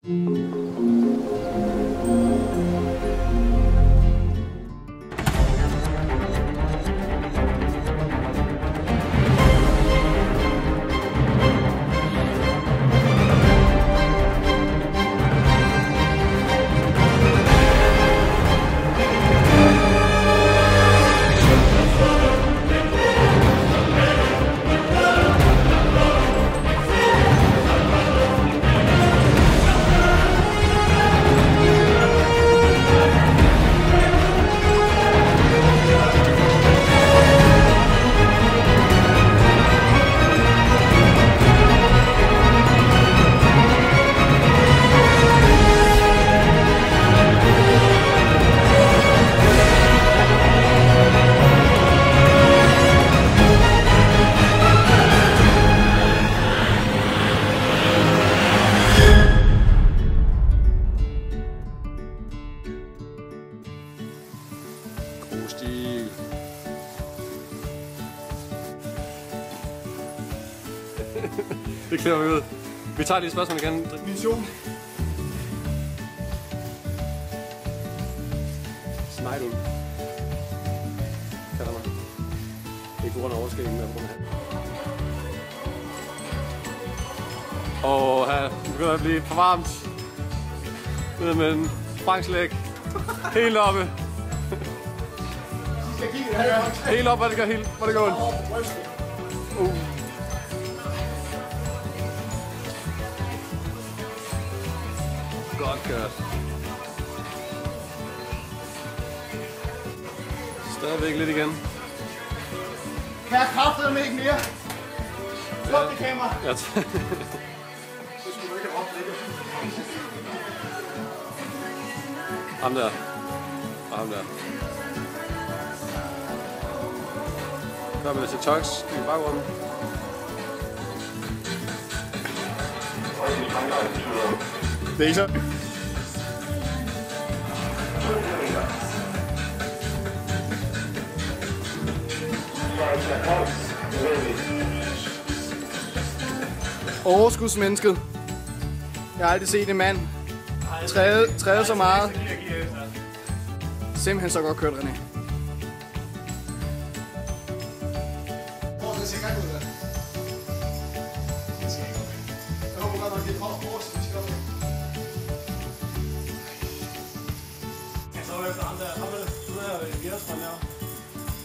Stil. Det klæder vi ud. Vi tager lige et spørgsmål igen. Mission. Snejdul. Kalder man. Ikke på grund af overskæggen, men på grund af hand. Og her begynder at blive for varmt. Nede med en frankslæg. Helt oppe. Helt op, hvor det går ondt. Godt kørt. Stadigvæk lidt igen. Kan jeg kraftedeme ikke mere? Stop det kamera. Ja. Så skulle du ikke have råbt lidt. Ham der. Og ham der. Der vil jeg se Tux i baggrunden. Det er ikke så. Overskudsmennesket. Jeg har aldrig set en mand træde så meget. Simpelthen så godt kørt, René.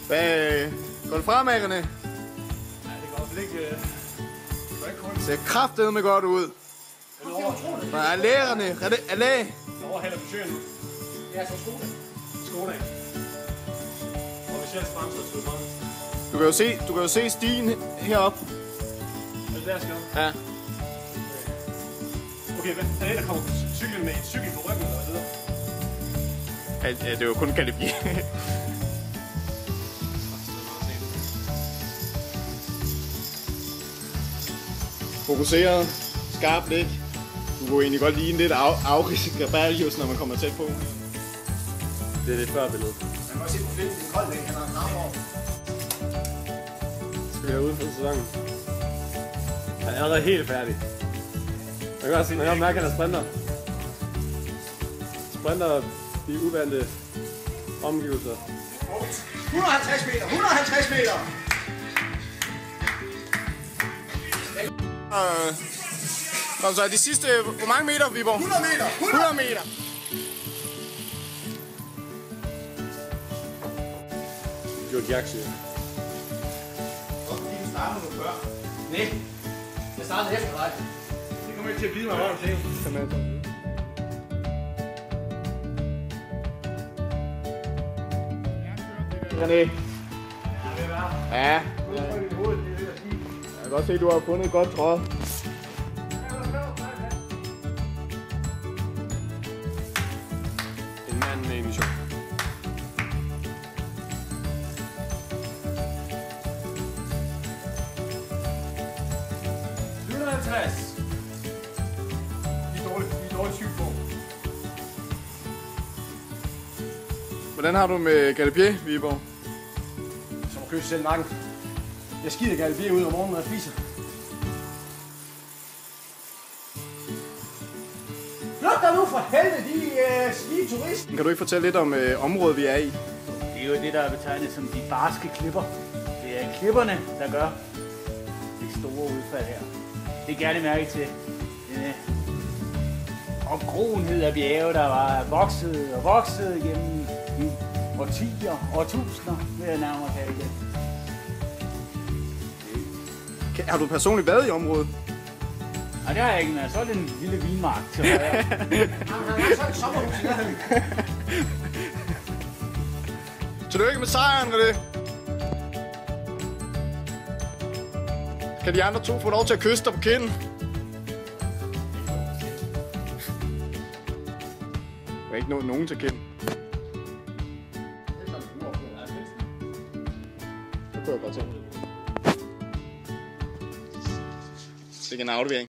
Hvad går det fremad, René? Ja, det går vel ikke... Det ser kraftedeme godt ud. Hvad er lærerne? Allé? Jeg overhælder på søen nu. Ja, så Skoda. Skoda. Officielt sponsoret til meget. Du kan jo se stien heroppe. Er det der, skal jeg? Ja. Okay, hvad er det, der kommer cyklen med en cykel på ryggen eller hvad? Ja, det er jo kun Galibier. Fokuseret, skarpt blik. Du kunne egentlig godt ligne lidt Auris Gabalius, når man kommer tæt på. Det er det før billede. Man kan se på filmen, det er koldt, han har en kram over. Skal vi have uden for sæsonen? Han er allerede helt færdig. Man kan også mærke, at han er sprinter. Sprinter i uvante omgivelser. 150 meter! 150 meter! Kom så, de sidste... Hvor mange meter, Viborg? 100 meter! 100 meter! Vi gjorde Jack, siger jeg. Du startede nu før. Nej, jeg startede efter dig. Det kommer ikke til at blive mig røven til. René. Ja. Jeg kan godt se, at du har fundet et godt tråd. En mand med emission. Hvordan har du med Galibier, Viborg? Som at kysse selv nakken. Jeg skider Galibier ud om morgenen, når jeg spiser. Flyt dig nu for helvede, de svige turister. Kan du ikke fortælle lidt om området, vi er i? Det er jo det, der er betegnet som de barske klipper. Det er klipperne, der gør det store udfald her. Det er gerne mærke til denne opgroenhed af bjerge, der var vokset og vokset gennem årtier, årtusinder, vil jeg nærmere kalde det. Har du personligt været i området? Nej, det har jeg ikke, men så er det en lille vinmark til højre. Jamen, han har så et sommerhus i nærheden. Tillykke med sejren, René. Kan de andre to få lov til at kysse dig på kinden? Jeg har ikke nået nogen til kinden. Det kunne jeg godt tænke. Det er en aflevering.